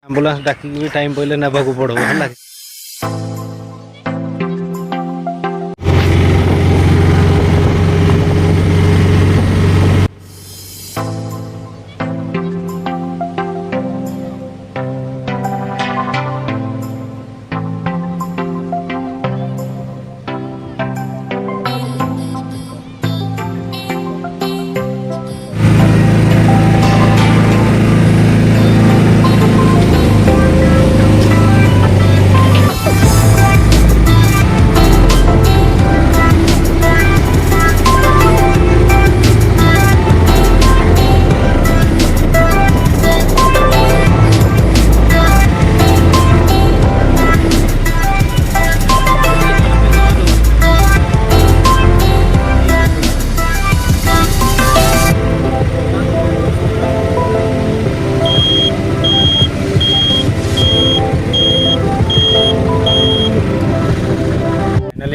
Ambulance डाकिक भी time पहले नेबाक पड़ो है।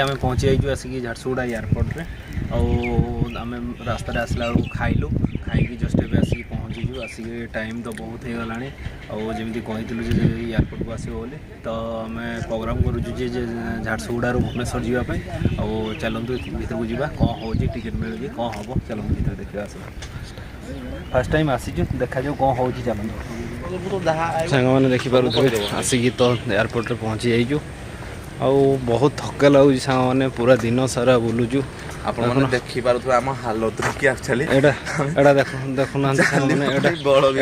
आम पहुँची जाइए आसिक झारसुगुड़ा एयरपोर्ट रे आम रास्तार आसला बेलू खाइलु खाई just a Ashik पहुँचीजु Ashik time तो बहुत हो गला जमी कही एयरपोर्ट को आसो बोली तो आम प्रोग्राम करुचु झारसुगुड़ा भुवनेश्वर जावाई चलतु भर को जा कौन हो टिकेट मिलूँ कौन हम चलतु भर देखा आस फास्ट टाइम आसीचु देखा जाऊ कौन हो चलतु सांग मैंने देखिपे आसिक तो एयरपोर्ट पहुँची जाइचु बहुत थका लगुच सांग मैंने पूरा दिन सारा बुलुचु आप देखी पारे आम हालत कि एक्चुअली देखुना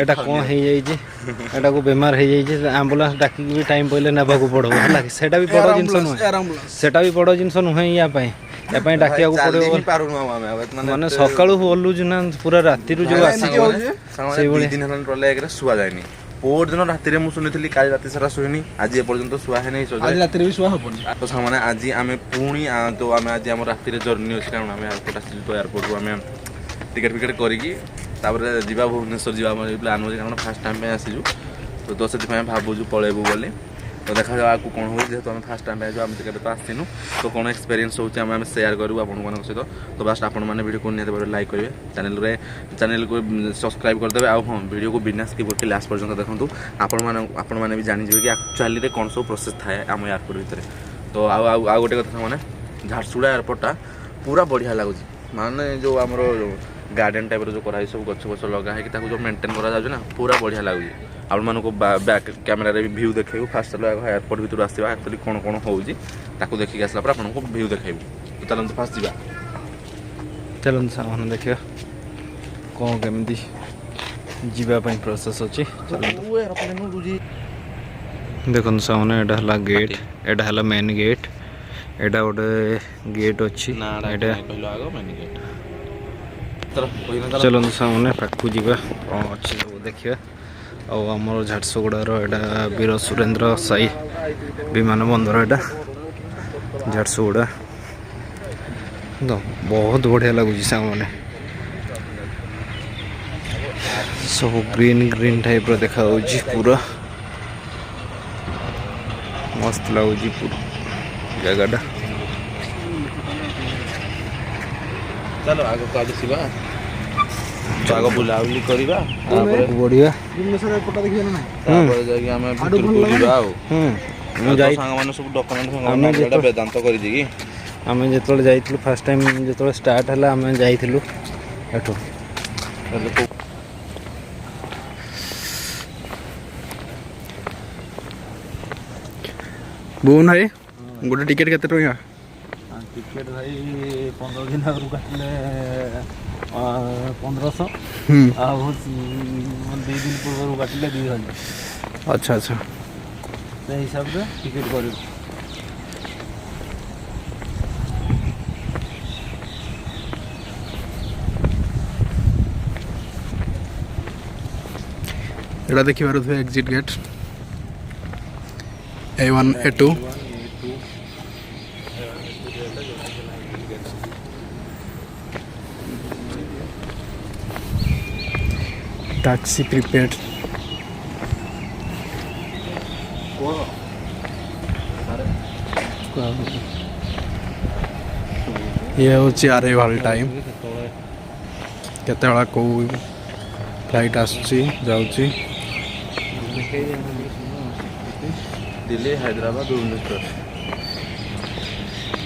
एटा कौन हो को बेमार हो आंबुलांस डाकिक भी टाइम पहले नेबाक पड़ो है। सेटा भी बड़ जिनस नुहे सेटा भी बड़ जिनस नुहे या डाकिया पड़ो माने सकाळु बोलुचु ना पूरा राति जो आसी शुआ जाए पोर दिन राति में शुणी काली राति सारा शुनी आज एपर्तंत शुआ है नहीं भी शुआ तो सामने आज आम पुणी तो आम आज आम राति जर्नी अच्छे कारण आम एयरपोर्ट आस तो एयरपोर्ट को आम टिकेट फिकेट करके जीवा भुवनेश्वर जीवा प्लान हो कारण फास्ट टाइम आसीजु तो से भावुँ पलैबू बोली तो देखा जाए आपको कौन हो जेहतु आम फास्ट टाइम आम टिकेट तो आसनु तो कौन एक्सपीरियंस होती आम सेयार करूँ आपण सहित तो बास्ट आपण मैंने वीडियो को निहत लाइक करेंगे चैनल को सब्सक्राइब करदे आ हाँ वीडियो को बिना स्किप करके लास्ट पर्यंत देखूँ आपण मैंने भी जानीजे कि एक्चुअली कौन सब प्रोसेस थाए आम एयरपोर्ट भितर तो आउ गोटे कथा मैंने झारसुगुड़ा एयरपोर्टटा पूरा बढ़िया लगुच माने जो आमर गार्डन टाइप जो कराई सब गछ गछ लगा है जो मेंटेन करा पूरा बढ़िया लगुच आप मानक बैक कैमेरा रे व्यू देखो फास्ट चलो एयरपोर्ट भर आसवा एक्चुअली कौन कौन हो देखिक आसला आपको व्यू देखेबू तो चलते फास्ट जा चलते सामान देखा कौन केमती जीवाई प्रोसेस अच्छी देखो सामने यहाँ गेट यहाँ मेन गेट यहाँ गोटे गेट अच्छी चलते सामने पाक जा कौन अच्छी सब देखा आमर झारसुगुड़ार यहाँ वीर सुरेंद्र साई विमान बंदर यहाँ झारसुगुड़ा तो बहुत बढ़िया लगुच सामने सब ग्रीन ग्रीन टाइप देखा पूरा मस्त लगुच पूरा जगह चलो आगे तो आगे आग बुलाबुली करवा बढ़िया वेदांत कर फास्ट टाइम जो स्टार्ट है आम जाइलु बुन भाई गोटे टिकेट केते टका टिकेट भाई 15 दिन आगु काटिले 1500 2 दिन पूर्व काटिले 2000 अच्छा अच्छा से हिसाब से टिकेट कर एटा देखि पारो थे exit gate A1 A2 taxi prepaid ये हूँ अराइवल टाइम केते कौ फ्लाइट आसुची जाउची दिल्ली हैदराबाद भुवनेश्वर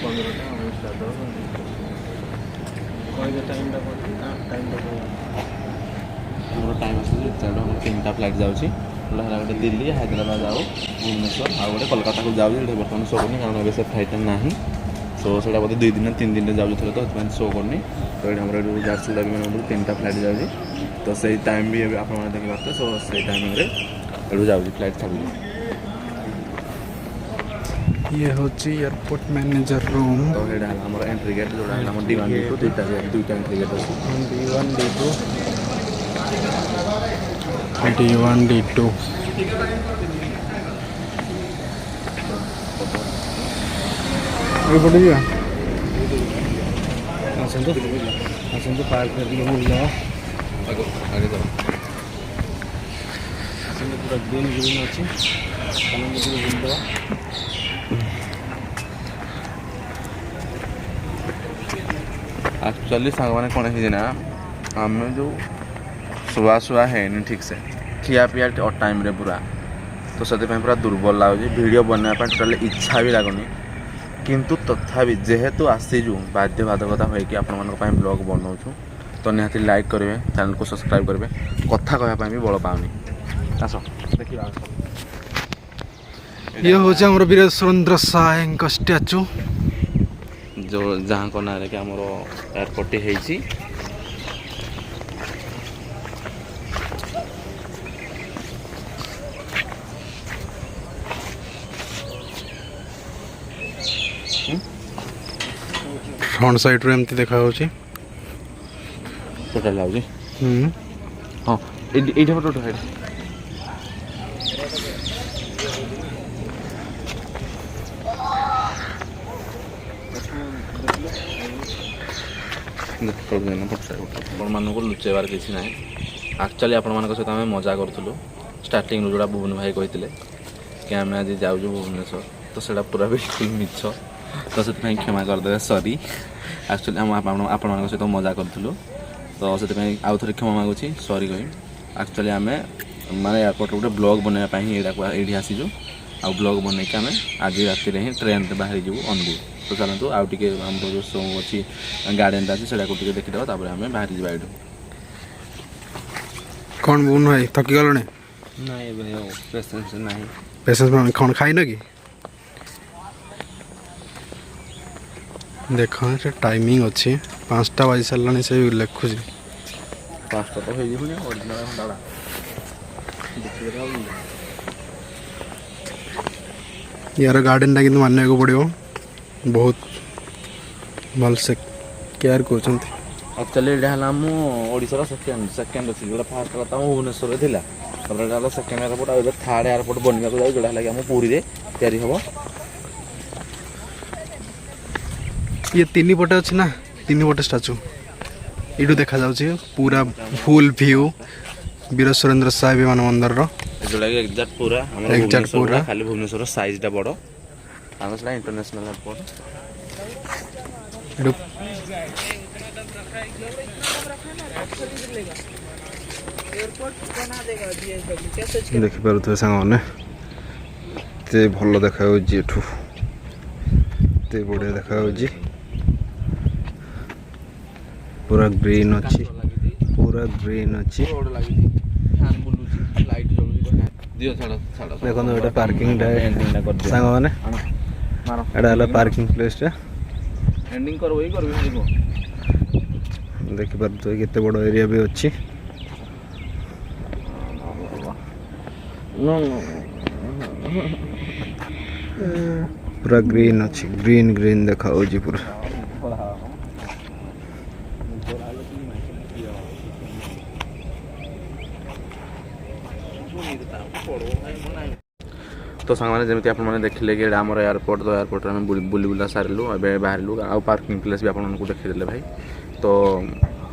15ଟା 19ଟା କହିବେ ଟାଇମ୍ଟା ଟାଇମ୍ଟା ଆମର ଟାଇମ୍ ଆସୁଛି ତେଣୁ ଆମର 3ଟା ଫ୍ଲାଇଟ୍ ଯାଉଛି ହେଲା ଗୋଟେ ଦିଲ୍ଲୀ ହାଇଦ୍ରାବାଦ ଆଉ ଭୁବନେଶ୍ୱର ଆଉ ଗୋଟେ କୋଲକାତାକୁ ଯାଉଛି ସେଠି ବର୍ତ୍ତମାନ ଶୋ କରୁନି କାରଣ ଏବେ ସେ ଫ୍ଲାଇଟ୍ଟା ନାହିଁ ସୋ ସେଇଟା ବୋଧେ 2 ଦିନ 3 ଦିନରେ ଯାଉଛି ଥରେ ତ ସେଥିପାଇଁ ଶୋ କରୁନି ତ ଏଠି ଆମର ଏଠୁ ଝାରସୁଗୁଡ଼ା ବିମାନବନ୍ଦରରୁ 3ଟା ଫ୍ଲାଇଟ୍ ଯାଉଛି ତ ସେଇ ଟାଇମ୍ ବି ଏବେ ଆପଣମାନେ ଦେଖିପାରୁଥିବେ ସୋ ସେଇ ଟାଇମିଂରେ ଏଠୁ ଯାଉଛି ଫ୍ଲାଇଟ୍ ଛାଡ଼ୁଛି ये होची एयरपोर्ट मैनेजर रूम तो ସେଇଟା ହେଲା ଆମର ଏଣ୍ଟ୍ରି ଗେଟ୍ ଯେଉଁଟା ହେଲା ଆମର D1 D2 ଦୁଇଟା ଏଣ୍ଟ୍ରି ଗେଟ୍ ଅଛି D1 D2 D1 D2 ଏପଟେ ଯିବା ଆସନ୍ତୁ ପାର୍କରେ ଟିକେ ବୁଲିଦେବା ଆଗେ ତ ଆସନ୍ତୁ ପୁରା ଗ୍ରୀନ୍ ଅଛି ଚାଲନ୍ତୁ ଟିକେ ବୁଲିଦେବା ଆକ୍ଚୁଆଲି ସାଙ୍ଗମାନେ କ'ଣ ହେଇଛି ନା ଆମେ ଯେଉଁ ଶୁଆ ହେଇନି ଠିକ୍ସେ ଖିଆ ପିଆ ଟାଇମ୍ରେ ପୁରା ତ ସେଥିପାଇଁ ପୁରା ଦୁର୍ବଳ ଲାଗୁଛି ଭିଡ଼ିଓ ବନେଇବା ପାଇଁ ଟୋଟାଲି ଇଚ୍ଛା ବି ଲାଗୁନି କିନ୍ତୁ ତଥାପି ଯେହେତୁ ଆସିଛୁ ବାଧ୍ୟବାଧକତା ହୋଇକି ଆପଣମାନଙ୍କ ପାଇଁ ବ୍ଲଗ୍ ବନାଉଛୁ ତ ନିହାତି ଲାଇକ୍ କରିବେ ଚ୍ୟାନେଲ୍କୁ ସବସ୍କ୍ରାଇବ୍ କରିବେ କଥା କହିବା ପାଇଁ ବି ବଳ ପାଉନି ଆସ ଦେଖିବା ये होची हमर वीर सुरेंद्र सायଙ୍କ स्टैचू ଯେଉଁ ଯାହାଙ୍କ ନାଁରେ କି ଆମର ଏୟାରପୋର୍ଟଟି ହେଇଛି फ्रंट साइड रे एमती देखा होची ଟୋଟାଲି ଲାଗୁଛି ହଁ ଏଇଟା ଫଟୋ ଉଠା ଆପଣମାନଙ୍କୁ ଲୁଚେଇବାର କିଛି ନାହିଁ ଆକ୍ଚୁଆଲି ଆପଣମାନଙ୍କ ସହିତ ଆମେ ମଜା କରୁଥିଲୁ ଷ୍ଟାର୍ଟିଂରୁ ଯେଉଁଟା ବୁବୁନି ଭାଇ କହିଥିଲେ କି ଆମେ ଆଜି ଯାଉଛୁ ଭୁବନେଶ୍ୱର ତ ସେଇଟା ପୁରା ବିଲକୁଲ ମିଛ ତ ସେଥିପାଇଁ କ୍ଷମା କରିଦେବେ ସରି ଆକ୍ଚୁଆଲି ଆମେ ଆପଣମାନଙ୍କ ସହିତ ମଜା କରୁଥିଲୁ ତ ସେଥିପାଇଁ ଆଉ ଥରେ କ୍ଷମା ମାଗୁଛି ସରି କହି ଆକ୍ଚୁଆଲି ଆମେ ମାନେ ଏୟାରପୋର୍ଟରେ ଗୋଟେ ବ୍ଲଗ୍ ବନେଇବା ପାଇଁ ଏଇଠି ଆସିଛୁ ଆଉ ବ୍ଲଗ୍ ବନେଇକି ଆମେ ଆଜି ରାତିରେ ହିଁ ଟ୍ରେନ୍ରେ ବାହାରିଯିବୁ ଅନୁଗୁଳ ତ ଚାଲନ୍ତୁ ଆଉ ଟିକେ ଆମର ଯେଉଁ ସୋ ଅଛି ଗାର୍ଡ଼େନଟା ଅଛି ସେଇଟାକୁ ଟିକେ ଦେଖିଦେବା ତାପରେ ଆମେ ବାହାରି ଯିବା ଏଇଠୁ कौन बुन भाई थकी गलने ନାଇଁ ଏବେ ଆଉ ପେସେନ୍ସ ନାହିଁ पेशेंस में कौन खाई न की देखो से टाइमिंग अच्छी 5टा बज सारे से लिखुच 5ଟା ତ ହେଇଯିବନି ଅରିଜିନାଲ ଘଣ୍ଟାଟା यार गार्डन टा किंतु मानने को पड़ो बहुत भल से केयर कर ଆକ୍ଚୁଆଲି ଏଇଟା ହେଲା ମୁଁ ଓଡ଼ିଶାର ସେକେଣ୍ଡ ଅଛି ଯେଉଁଟା ଫାର୍ଷ୍ଟ ହେଲା ତ ଆମ ଭୁବନେଶ୍ୱରରେ ଥିଲା ତାପରେ ଏଇଟା ହେଲା ସେକେଣ୍ଡ ଏୟାରପୋର୍ଟ ଆଉ ଏବେ ଥାର୍ଡ଼ ଏୟାରପୋର୍ଟ ବନିବାକୁ ଯାଉଛି ଯେଉଁଟା ହେଲା କି ଆମ ପୁରୀରେ ତିଆରି ହେବ ये 3 पटे अच्छे ना 3 पटे स्टाचू इटू देखा जाउची पूरा फुल व्यू वीर सुरेंद्र साय विमान बंदर रो ଯେଉଁଟା କି ଏକ୍ଜାକ୍ଟ ପୁରା ଆମର Exact ପୁରା। ଖାଲି ଭୁବନେଶ୍ୱର ସାଇଜ୍ଟା ବଡ଼ ଆମର ସେଟା ଇଣ୍ଟରନ୍ୟାସନାଲ ଏୟାରପୋର୍ଟ इटू देखि पारुथबे सांग माने ते भलो देखा होजी एठू ते बढ़िया देखा होजी पूरा ग्रीन अच्छी देखो एटा पार्किंग सांग माने एटा हला पार्किंग प्लेस टा एंडिंग करबो ही करबो देखि पारुथबे केते बड़ एरिया भी अच्छी पूरा ग्रीन अच्छी ग्रीन देखा होजी पूरा तो सांगने जमी आप देखिले कि आम एयरपोर्ट तो एयरपोर्ट में बुली बुला सारू ए बाहर आउ पार्किंग प्लेस भी आपको देखीदे भाई तो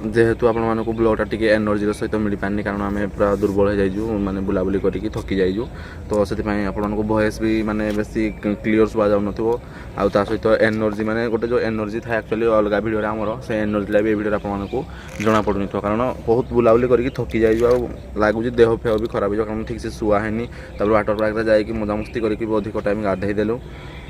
जेहेतु आपको ब्लॉगटा टी एनर्जी सहित मिल पारनी कारण आम पूरा दुर्बल हो जाइजु माने बुलाबुली करके थकी जाइजु तो से आपको वॉइस भी माने बेसी क्लीयर सुबा जाऊ नथिबो आ ता सहित एनर्जी माने गोटे जो एनर्जी था एक्चुअली अलग वीडियो आमर से एनर्जी भी वीडियो आपको जना पड़ुनि कारण बहुत बुलाबुली करके थकी जाइजु आ लगुच देह फेह भी खराब हो कारण ठीक से शुआ है वाटर पार्क जाकि मजामस्ती करके अधिक टाइम गाधे देलु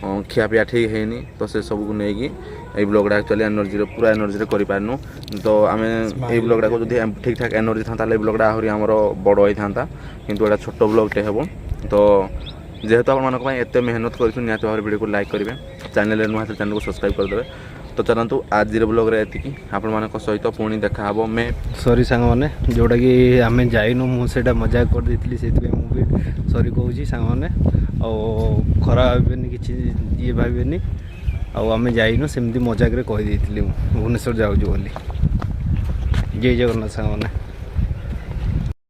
खियापिया ठीक है तो से सब को लेकिन ये ब्लॉगटा एक्चुअली एनर्जी पूरा एनर्जी करूँ तो आम ये ब्लॉगटा को जो ठीक ठाक एनर्जी था ब्लॉगटा आहरी आमर बड़ होता किंतु एटा छोट ब्लॉगटे हे तो जेहेतु आप एत मेहनत कर निहत भाव वीडियो को लाइक करेंगे चैनल नुआ चैनल को सब्सक्राइब करदे तो चलतु आज ब्लॉग एति आपण सहित पुणी देखा मैं सॉरी सांग मैंने जोटा कि आम जाइनु मुझे मजाक कर देती से मुझे सॉरी कहूँ सांग मैंने खराब भावे कि ये भावे आम जाइनु सेमती मजाक कहीदी भुवनेश्वर जाऊँ बोली जय जगन्नाथ सांग मैंने।